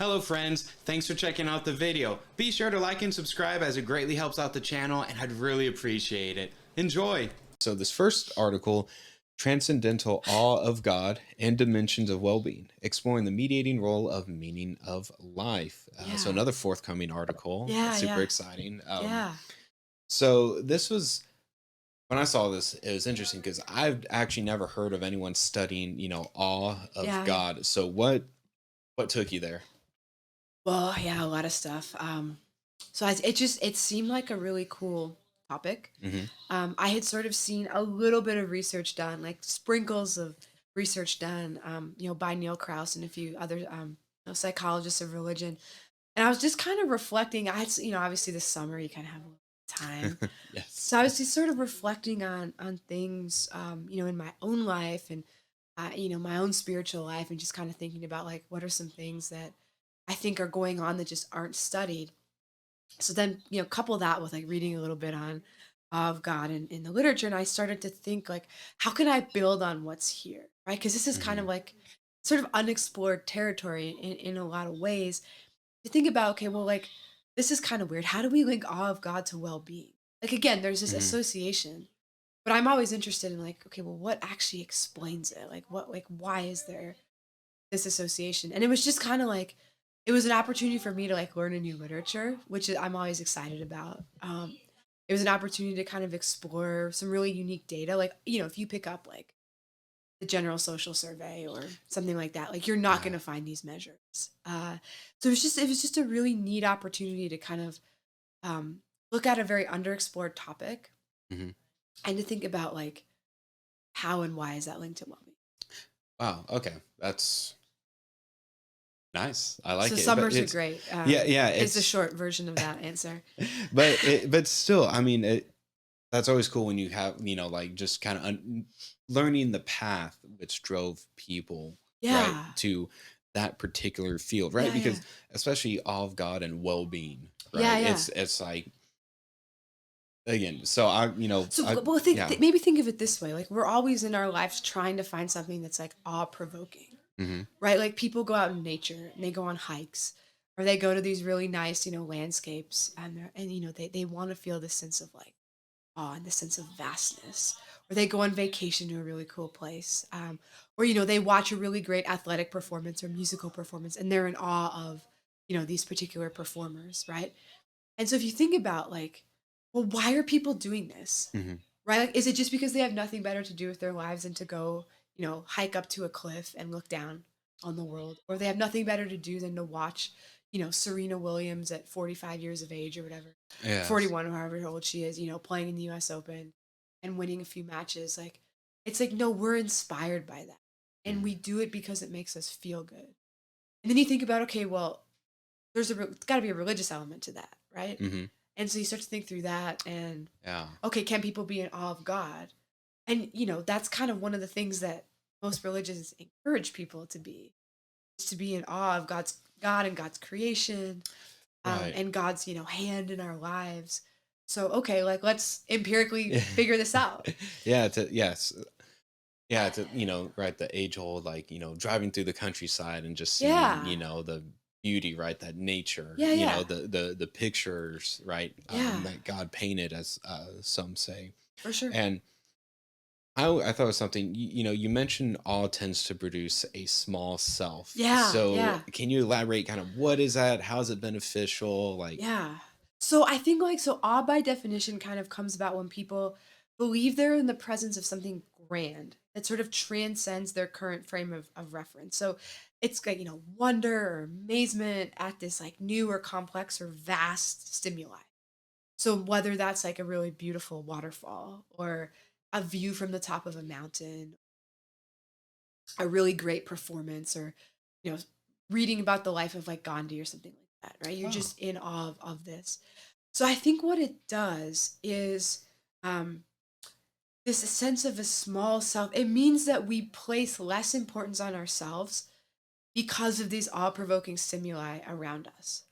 Hello friends, thanks for checking out the video. Be sure to like and subscribe as it greatly helps out the channel and I'd really appreciate it. Enjoy! So this first article, Transcendental Awe of God and Dimensions of Well-Being, exploring the mediating role of meaning of life. So Yeah. another forthcoming article, Yeah, super yeah. exciting. Yeah. So this was, when I saw this, it was interesting because I've actually never heard of anyone studying, awe of Yeah, yeah. God. So what took you there? Well, yeah, a lot of stuff. So it seemed like a really cool topic. Hmm. I had sort of seen a little bit of research done, like sprinkles of research done, by Neil Krauss and a few other psychologists of religion. And I was just kind of reflecting. I had, obviously this summer you kind of have a little time. Yes. So I was just sort of reflecting on things, in my own life and my own spiritual life, and just kind of thinking about like what are some things that I think are going on that just aren't studied. So then, couple that with like reading a little bit on of God in the literature, and I started to think like, how can I build on what's here, right? Because this is kind of Hmm. like sort of unexplored territory in a lot of ways. To think about, okay, well, like this is kind of weird. How do we link awe of God to well-being? Like again, there's this Hmm. association, but I'm always interested in like, okay, well, what actually explains it? Like why is there this association? And it was just kind of like it was an opportunity for me to like learn a new literature, I'm always excited about. It was an opportunity to kind of explore some really unique data. Like, if you pick up like the General Social Survey or something like that, like you're not going Yeah. to find these measures. So it was just a really neat opportunity to kind of look at a very underexplored topic Hmm. and to think about like how and why is that linked to well-being. Wow. Okay. That's nice. I So like it. But summers are it's great. yeah, Is the it's short version of that answer. but still, I mean, that's always cool when you have, like just kind of learning the path which drove people, right, Yeah. to that particular field, right? Yeah, yeah. Because especially all of God and well-being, Yeah, right? yeah. It's like again, so I, So, I well, yeah. maybe think of it this way: like we're always in our lives trying to find something that's like awe-provoking, Hmm. right? Like people go out in nature and they go on hikes, or they go to these really nice, landscapes, and they want to feel this sense of like awe and the sense of vastness. Or they go on vacation to a really cool place, or they watch a really great athletic performance or musical performance, and they're in awe of these particular performers, right? And so if you think about like, well, why are people doing this? Hmm. Right? Like, is it just because they have nothing better to do with their lives than to go, hike up to a cliff and look down on the world? Or they have nothing better to do than to watch, Serena Williams at 45 years of age or whatever, Yes. 41 or however old she is, playing in the US Open and winning a few matches. Like, it's like, no, we're inspired by that. And we do it because it makes us feel good. And then you think about, okay, well, it's got to be a religious element to that, right? Hmm. And so you start to think through that and Yeah. okay, can people be in awe of God? And that's kind of one of the things that most religions encourage people to be, is to be in awe of God and God's creation, Right. and God's hand in our lives. So okay, like let's empirically figure this out. Yeah, yes. Yeah, to right, the age old, like, driving through the countryside and just seeing, Yeah, the beauty, right, that nature, yeah, yeah, the pictures, right, yeah, that God painted, as some say. for sure. And I thought it was something, you mentioned all tends to produce a small self. Yeah, So yeah. can you elaborate kind of what is that? How is it beneficial? Like, Yeah. So I think like so awe by definition kind of comes about when people believe they're in the presence of something grand that sort of transcends their current frame of reference. So it's like, wonder or amazement at this like new or complex or vast stimuli. So whether that's like a really beautiful waterfall or a view from the top of a mountain, a really great performance, or, you know, reading about the life of like Gandhi or something like that, right? You're oh, just in awe of this. So I think what it does is um, this sense of a small self. It means that we place less importance on ourselves because of these awe-provoking stimuli around us.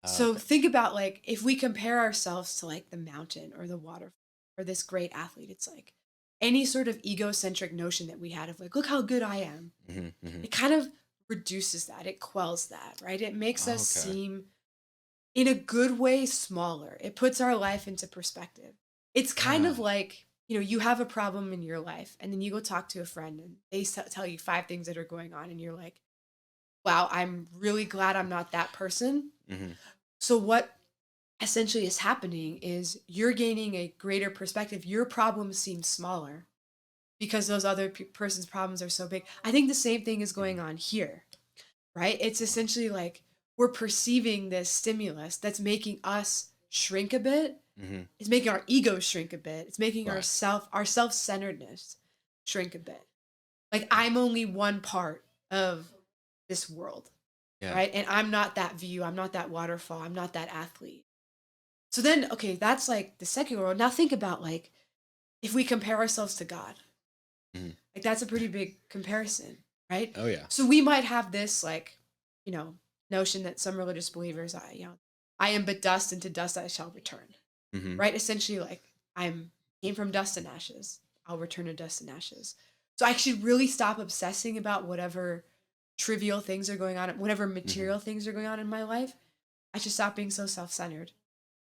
So okay. think about like if we compare ourselves to like the mountain or the water or this great athlete, it's like any sort of egocentric notion that we had of like, look how good I am. Hmm. Hmm. It kind of reduces that, it quells that, right? It makes us Okay. seem in a good way smaller. It puts our life into perspective. It's kind of Yeah. like, you have a problem in your life and then you go talk to a friend and they tell you five things that are going on and you're like, wow, I'm really glad I'm not that person. Hmm. So what essentially is happening is you're gaining a greater perspective. Your problems seem smaller because those other person's problems are so big. I think the same thing is going Hmm. on here, right? It's essentially like we're perceiving this stimulus that's making us shrink a bit. Hmm. It's making our ego shrink a bit. It's making Right. our self-centeredness shrink a bit. Like I'm only one part of this world, Yeah. right? And I'm not that view. I'm not that waterfall. I'm not that athlete. So then, okay, that's like the secular world. Now think about like if we compare ourselves to God, Hmm. like that's a pretty big comparison, right? Oh yeah. So we might have this like, you know, notion that some religious believers, I am but dust, and to dust I shall return, Hmm. right? Essentially, like I'm came from dust and ashes. I'll return to dust and ashes. So I should really stop obsessing about whatever trivial things are going on, whatever Hmm. material things are going on in my life. I should stop being so self-centered,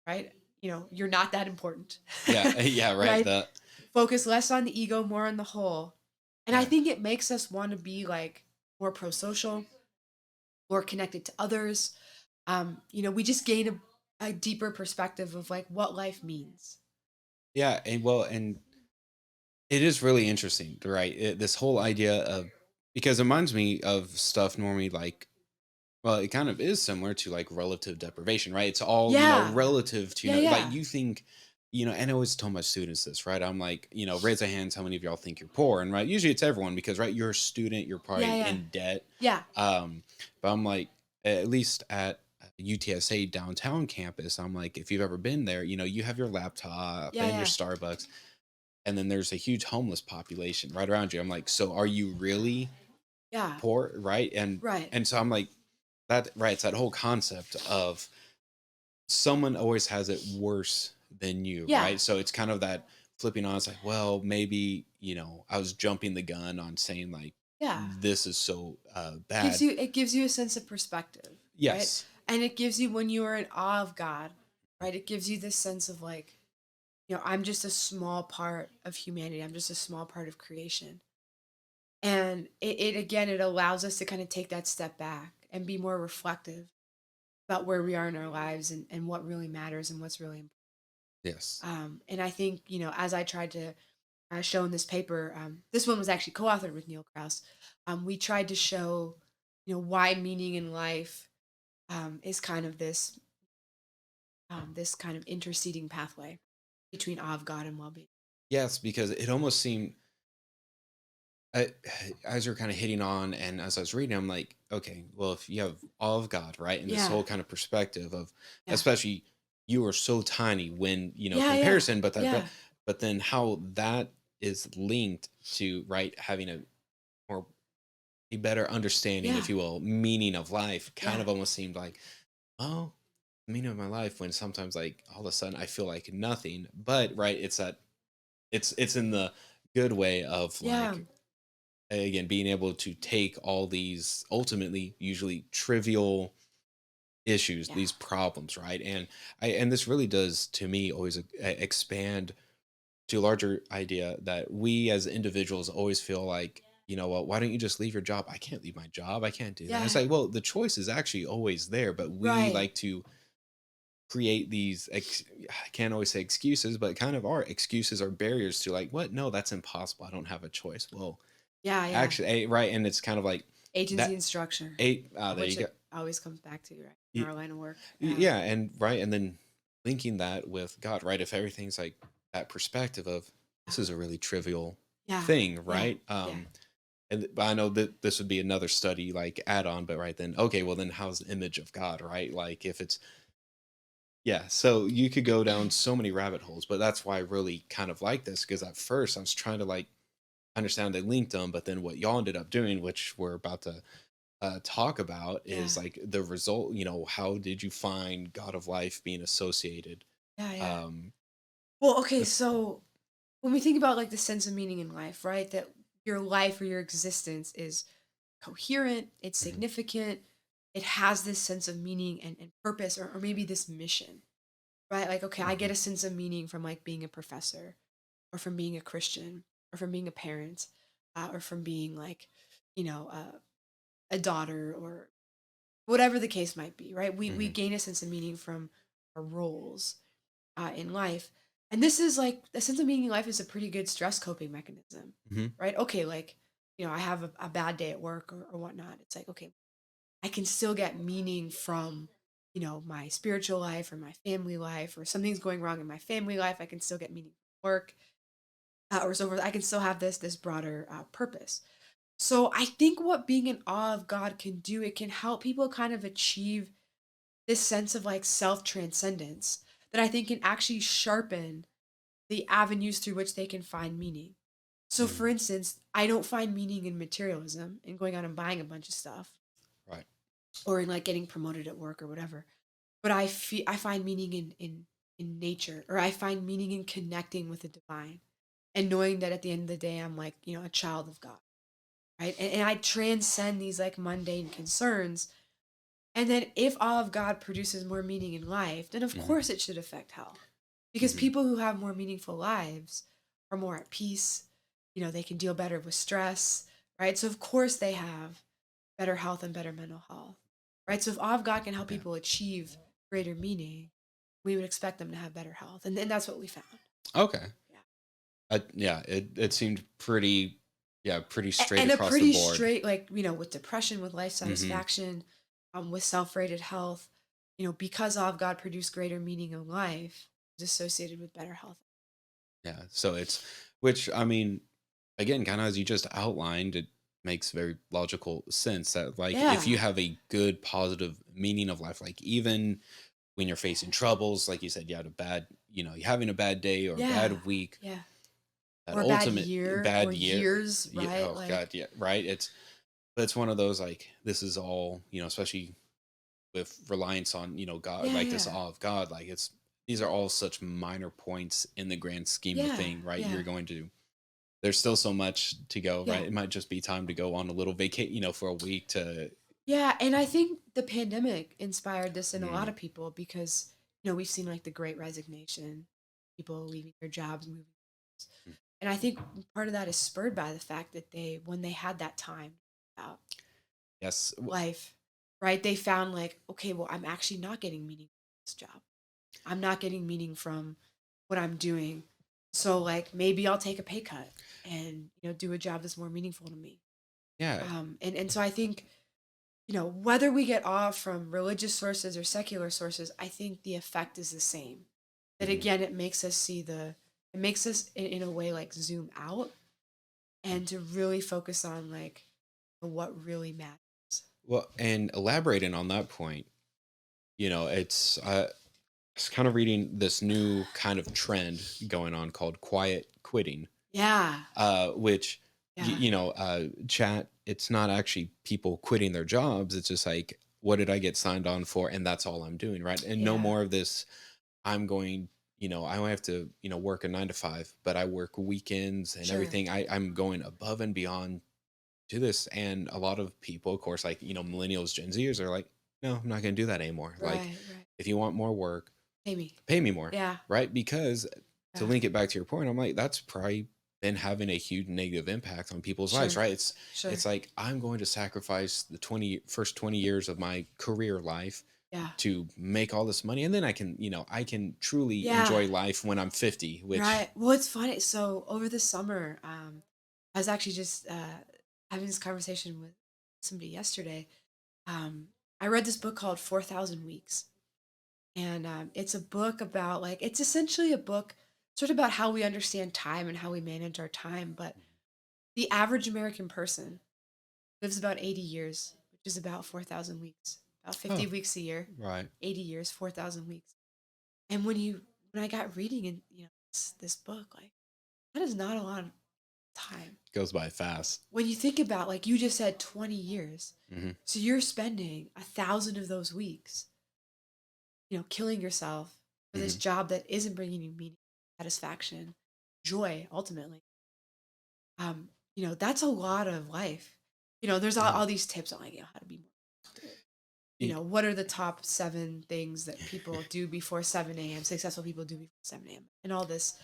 right? You're not that important, Yeah. Yeah. Right. right? The Focus less on the ego, more on the whole. And I yeah. think it makes us want to be like more pro-social, more connected to others. We just gain a deeper perspective of like what life means. Yeah. And well, and it is really interesting, right? This whole idea of because it reminds me of stuff normally like well, it kind of is similar to like relative deprivation, right? It's all, Yeah. relative to, Yeah, like yeah. you think, and I always tell my students this, right? I'm like, raise a hands how many of y'all think you're poor? And right, usually it's everyone because right, you're a student, you're Yeah, probably yeah. in debt. Yeah. Um, but I'm like, at least at UTSA downtown campus, I'm like, if you've ever been there, you have your laptop Yeah, and your yeah. Starbucks, and then there's a huge homeless population right around you. I'm like, so are you really Yeah. poor, right? Right. And so I'm like, that right, it's that whole concept of someone always has it worse than you, Yeah. right? So it's kind of that flipping on. It's like, well, maybe I was jumping the gun on saying like Yeah. this is so Gives bad. you it gives you a sense of perspective, right? Yes. And it gives you when you are in awe of God, right? It gives you this sense of like, I'm just a small part of humanity. I'm just a small part of creation. And it again, it allows us to kind of take that step back and be more reflective about where we are in our lives and what really matters and what's really important. Yes. And I think, as I tried to show in this paper, this one was actually co-authored with Neil Krauss. We tried to show, why meaning in life is kind of this kind of interceding pathway between awe of God and well-being. Yes, because it almost seemed I, as you're kind of hitting on, and as I was reading, I'm like, okay, well, if you have all of God, right, and this Yeah, whole kind of perspective of, yeah, especially you are so tiny when yeah, yeah, comparison, but yeah, but then how that is linked to right having a more a better understanding, yeah, if you will, meaning of life, kind yeah, of almost seemed like, oh, meaning of my life when sometimes like all of a sudden I feel like nothing, but right, it's that it's in the good way of yeah, like again being able to take all these ultimately usually trivial issues, yeah, these problems, right, and this really does to me always expand to a larger idea that we as individuals always feel like, well, why don't you just leave your job? I can't leave my job, I can't do that. It's yeah, like, well, the choice is actually always there, but we right. like to create these I can't always say excuses, but kind of are excuses or barriers to like, what, no, that's impossible, I don't have a choice. Well, Yeah, yeah. actually, right, and it's kind of like Agency that and structure, there you which go. it always comes back to, right? In Y- our line of work. Yeah. yeah, and right, and then linking that with God, right, if everything's like that perspective of this is a really trivial Yeah. thing, Yeah. right, Yeah. and but I know that this would be another study like add on, but right then, okay, well then how's the image of God, right, like if it's yeah, so you could go down so many rabbit holes, but that's why I really kind of like this because at first I was trying to like understand they linked them, but then what y'all ended up doing, which we're about to talk about, Yeah. is like the result. How did you find God of Life being associated Yeah. Yeah. um, Well, okay, with? so when we think about like the sense of meaning in life, right? That your life or your existence is coherent, it's Hmm. significant, it has this sense of meaning and purpose, or maybe this mission, right? Like, okay, I Hmm. get a sense of meaning from like being a professor, or from being a Christian, or from being a parent, or from being like, you know, a daughter, or whatever the case might be, right? We Hmm. gain a sense of meaning from our roles in life. And this is like a sense of meaning in life is a pretty good stress coping mechanism, Hmm. right? Okay, like, I have a bad day at work, or whatnot. It's like, okay, I can still get meaning from, my spiritual life or my family life, or something's going wrong in my family life. I can still get meaning from work, or so forth. I can still have this broader purpose. So I think what being in awe of God can do, it can help people kind of achieve this sense of like self transcendence that I think can actually sharpen the avenues through which they can find meaning. So, for Hmm. instance, I don't find meaning in materialism and going out and buying a bunch of stuff, Right. or in like getting promoted at work or whatever. But I find meaning in nature, or I find meaning in connecting with the divine, and knowing that at the end of the day, I'm like, a child of God, right? And I transcend these like mundane concerns. And then if all of God produces more meaning in life, then of Hmm. course it should affect health. Because Hmm. people who have more meaningful lives are more at peace. They can deal better with stress, right? So of course they have better health and better mental health, right? So if all of God can help Yeah. people achieve greater meaning, we would expect them to have better health. And that's what we found. Okay. Yeah. Yeah, it seemed pretty, yeah, pretty straight And a across the pretty board. straight, like, with depression, with life Hmm. satisfaction, with self-rated health, because all of God produced greater meaning in life is associated with better health. Yeah. So it's, which I mean, again, kind of as you just outlined, it makes very logical sense that like if you Yeah. have a good positive meaning of life, like even when you're facing troubles, like you said, you had a bad, you're having a bad day or a Yeah. bad week, Yeah. that Or a bad ultimate year, or bad year. years, Yeah, right? oh God, Like, yeah, right. It's one of those like this is all, especially with reliance on, God, yeah, like this yeah. awe of God, like it's these are all such minor points in the grand scheme of Yeah. thing, right? Yeah. You're going to there's still so much to go, Yeah. right? It might just be time to go on a little vacate, for a week to. Yeah, and I think the pandemic inspired this in a lot Mm, of people because, we've seen like the great resignation, people leaving their jobs, moving. mm, And I think part of that is spurred by the fact that when they had that time about yes. life, right? They found like, okay, well, I'm actually not getting meaning from this job. I'm not getting meaning from what I'm doing. So like maybe I'll take a pay cut and, do a job that's more meaningful to me. Yeah. And so I think, whether we get off from religious sources or secular sources, I think the effect is the same. That Mhm. again, it makes us in a way like zoom out and to really focus on like what really matters. Well, and elaborating on that point, it's kind of reading this new kind of trend going on called quiet quitting, Yeah, which yeah, chat. It's not actually people quitting their jobs. It's just like, what did I get signed on for, and that's all I'm doing, right? And no yeah, more of this. I'm going. I don't have to, work a 9 to 5, but I work weekends and sure. everything. I'm going above and beyond to this. And a lot of people, of course, like, millennials, Gen Zers are like, no, I'm not going to do that anymore. Like, Right, right. if you want more work, Maybe. pay me more. Yeah, Right. Because to yeah, link it back to your point, I'm like, that's probably been having a huge negative impact on people's lives. sure, Right. It's sure. like, I'm going to sacrifice the first 20 years of my career life Yeah, to make all this money. And then I can truly yeah. enjoy life when I'm 50, which, Right. Well, it's funny. So over the summer, I was actually just having this conversation with somebody yesterday. Um, I read this book called 4,000 Weeks, and it's a book about like it's essentially a book sort of about how we understand time and how we manage our time. But the average American person lives about 80 years, which is about 4,000 weeks, about 50 oh, weeks a year, right. 80 years, 4,000 weeks. And when I got reading and this book, like that is not a lot of time. Goes by fast. When you think about like you just said 20 years. Hmm. So you're spending 1,000 of those weeks, killing yourself for this Hmm. job that isn't bringing you meaning, satisfaction, joy ultimately. That's a lot of life. there's Yeah. all these tips on like, how to be more productive. Y- What are the top 7 things that people do before 7 a.m., successful people do before 7 a.m., and all this,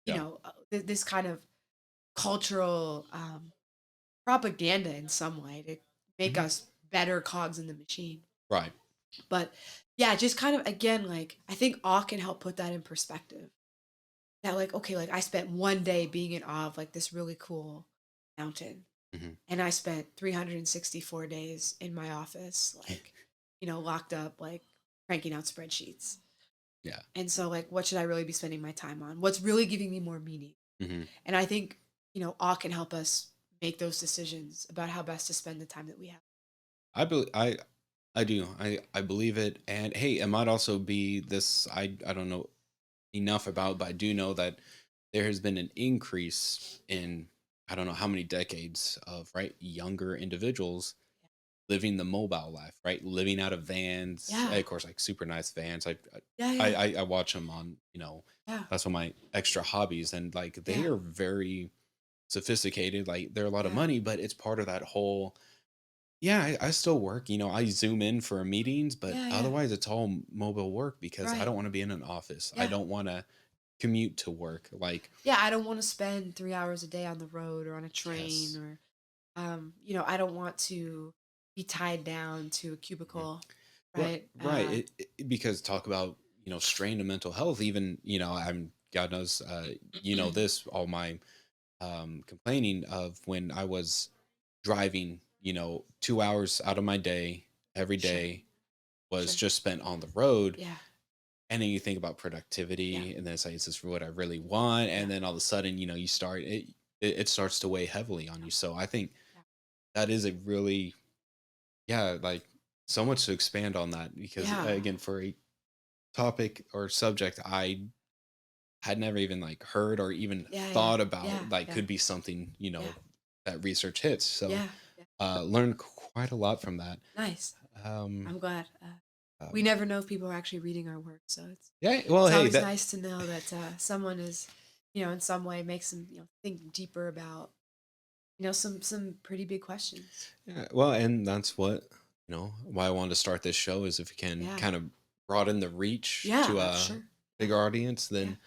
Yeah. this kind of cultural propaganda in some way to make Mhm. us better cogs in the machine. Right. But yeah, just kind of again, like I think awe can help put that in perspective. That like, okay, like I spent one day being in awe of like this really cool mountain. Hmm. And I spent 364 days in my office, like, locked up, like cranking out spreadsheets. Yeah. And so, like, what should I really be spending my time on? What's really giving me more meaning? Hmm. And I think, awe can help us make those decisions about how best to spend the time that we have. I believe I do. I believe it. And hey, it might also be this. I don't know enough about, but I do know that there has been an increase in I don't know how many decades of right younger individuals living the mobile life, right? Living out of vans, Yeah. of course, like super nice vans. Yeah. I Yeah. I watch them on, Yeah. that's one of my extra hobbies, and like they Yeah. are very sophisticated. Like they're a lot of Yeah. money, but it's part of that whole. Yeah, I still work. I zoom in for meetings, but Yeah. Yeah. otherwise it's all mobile work because I Right. don't want to be in an office. I Yeah. don't want to commute to work. Like, Yeah. I don't want to spend 3 hours a day on the road or on a train yes. or, I don't want to be tied down to a Mhm. cubicle, Right, right? right. Because talk about strain to mental health. Even I'm God knows this all my complaining of when I was driving. 2 hours out of my day every Sure. day was Sure. just spent on the road. Yeah. And then you think about Yeah. productivity, and then it's like, is this what I really want? And Yeah. then all of a sudden, you start it starts to weigh heavily on Yeah. you. So I think Yeah. that is a really, yeah, like so much to expand on that because Yeah. again, for a topic or subject I had never even like heard or even Yeah. Yeah. thought about Yeah. like Yeah. could be something, Yeah. that research hits. So Yeah. Yeah. learned quite a lot from that. Nice. Um, I'm glad. We um never know if people are actually reading our work, so yeah, well, it's hey, always that nice to know that someone is, in some way makes them, think deeper about, some pretty big questions. yeah, well, and that's what, why I wanted to start this show is if we can Yeah. kind of broaden the reach to Yeah. a Sure. Yeah. bigger audience, Yeah. then